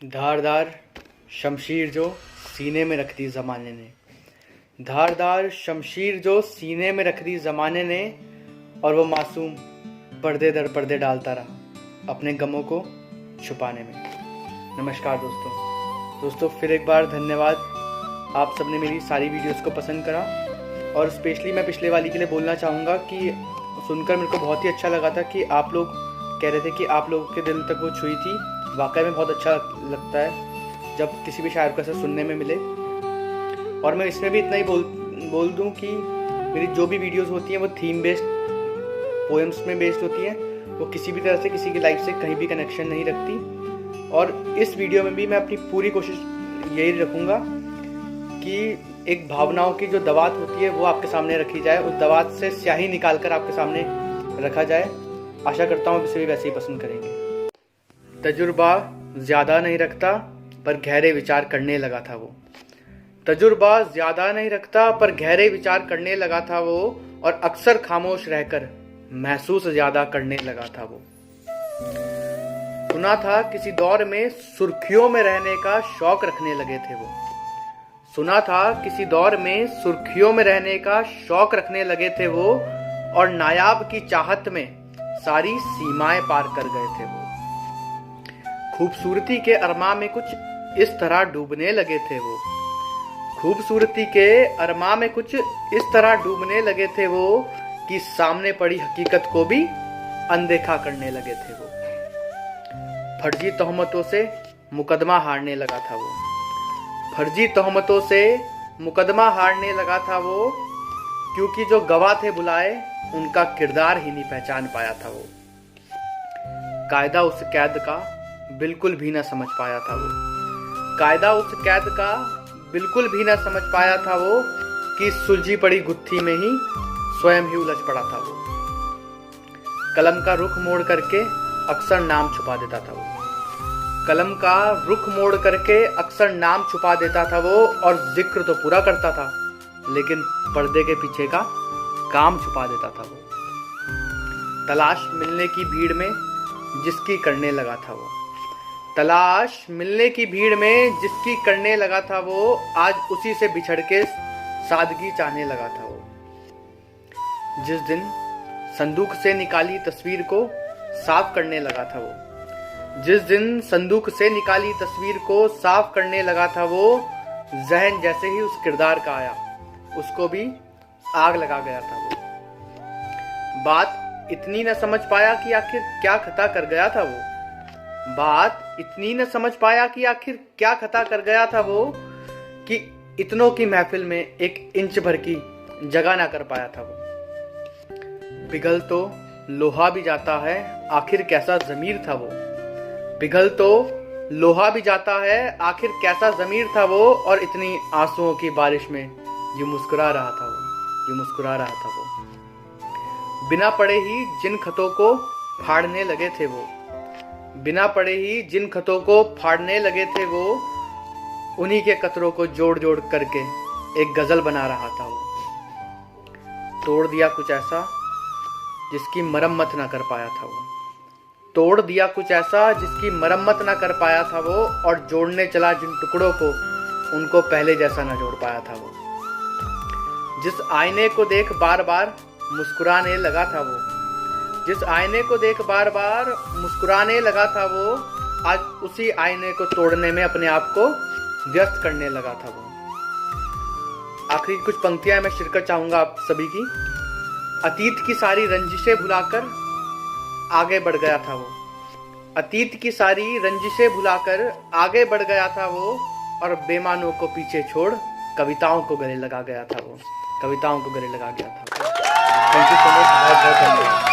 धारदार शमशीर जो सीने में रख दी ज़माने ने, धारदार शमशीर जो सीने में रख दी ज़माने ने, और वो मासूम पर्दे दर पर्दे डालता रहा अपने गमों को छुपाने में। नमस्कार दोस्तों, फिर एक बार धन्यवाद। आप सबने मेरी सारी वीडियोस को पसंद करा, और स्पेशली मैं पिछले वाली के लिए बोलना चाहूँगा कि सुनकर मेरे को बहुत ही अच्छा लगा था कि आप लोग कह रहे थे कि आप लोगों के दिल तक वो छुई थी। वाकई में बहुत अच्छा लगता है जब किसी भी शायर को ऐसा सुनने में मिले। और मैं इसमें भी इतना ही बोल दूं कि मेरी जो भी वीडियोस होती हैं वो थीम बेस्ड पोएम्स में बेस्ड होती हैं, वो किसी भी तरह से किसी की लाइफ से कहीं भी कनेक्शन नहीं रखती। और इस वीडियो में भी मैं अपनी पूरी कोशिश यही रखूँगा कि एक भावनाओं की जो दवात होती है वो आपके सामने रखी जाए, उस दवात से स्याही निकाल कर आपके सामने रखा जाए। आशा करता हूँ इसे भी वैसे ही पसंद करेंगे। तजुर्बा ज़्यादा नहीं रखता पर गहरे विचार करने लगा था वो, तजुर्बा ज़्यादा नहीं रखता पर गहरे विचार करने लगा था वो, और अक्सर खामोश रहकर महसूस ज़्यादा करने लगा था वो। सुना था किसी दौर में सुर्खियों में रहने का शौक रखने लगे थे वो, सुना था किसी दौर में सुर्खियों में रहने का शौक रखने लगे थे वो, और नायाब की चाहत में सारी सीमाएं पार कर गए थे वो। खूबसूरती के अरमा में कुछ इस तरह डूबने लगे थे वो, खूबसूरती के अरमा में कुछ इस तरह डूबने लगे थे वो, कि सामने पड़ी हकीकत को भी अनदेखा करने लगे थे वो। फर्जी तोहमतों से मुकदमा हारने लगा था वो, फर्जी तोहमतों से मुकदमा हारने लगा था वो, क्योंकि जो गवाह थे बुलाए उनका किरदार ही नहीं पहचान पाया था वो। कायदा उस कैद का बिल्कुल भी ना समझ पाया था वो, कायदा उस कैद का बिल्कुल भी ना समझ पाया था वो, कि सुलझी पड़ी गुत्थी में ही स्वयं ही उलझ पड़ा था वो। कलम का रुख मोड़ करके अक्सर नाम छुपा देता था वो, कलम का रुख मोड़ करके अक्सर नाम छुपा देता था वो, और जिक्र तो पूरा करता था लेकिन पर्दे के पीछे का काम छुपा देता था वो। तलाश मिलने की भीड़ में जिसकी करने लगा था वो, तलाश मिलने की भीड़ में जिसकी करने लगा था वो, आज उसी से बिछड़ के सादगी चाहने लगा था वो। जिस दिन संदूक से निकाली तस्वीर को साफ करने लगा था वो, जिस दिन संदूक से निकाली तस्वीर को साफ करने लगा था वो, जहन जैसे ही उस किरदार का आया उसको भी आग लगा गया था वो। बात इतनी न समझ पाया कि आखिर क्या खता कर गया था वो, बात इतनी न समझ पाया कि आखिर क्या खता कर गया था वो, कि इतनों की महफिल में एक इंच भर की जगह ना कर पाया था वो। पिघल तो लोहा भी जाता है आखिर कैसा ज़मीर था वो, पिघल तो लोहा भी जाता है आखिर कैसा ज़मीर था वो, और इतनी आंसुओं की बारिश में यूं मुस्कुरा रहा था वो, यूं मुस्कुरा रहा था वो। बिना पढ़े ही जिन खतों को फाड़ने लगे थे वो, बिना पढ़े ही जिन खतों को फाड़ने लगे थे वो, उन्हीं के कतरों को जोड़ जोड़ करके एक गजल बना रहा था वो। तोड़ दिया कुछ ऐसा जिसकी मरम्मत ना कर पाया था वो, तोड़ दिया कुछ ऐसा जिसकी मरम्मत ना कर पाया था वो, और जोड़ने चला जिन टुकड़ों को उनको पहले जैसा ना जोड़ पाया था वो। जिस आईने को देख बार बार मुस्कुराने लगा था वो, जिस आईने को देख बार बार मुस्कुराने लगा था वो, आज उसी आईने को तोड़ने में अपने आप को व्यस्त करने लगा था वो। आखिरी कुछ पंक्तियां मैं शिरकत चाहूंगा आप सभी की। अतीत की सारी रंजिशें भुलाकर आगे बढ़ गया था वो, अतीत की सारी रंजिशें भुलाकर आगे बढ़ गया था वो, और बेमानों को पीछे छोड़ कविताओं को गले लगा गया था वो, कविताओं को गले लगा गया था। थैंक यू सो मच, बहुत बहुत धन्यवाद।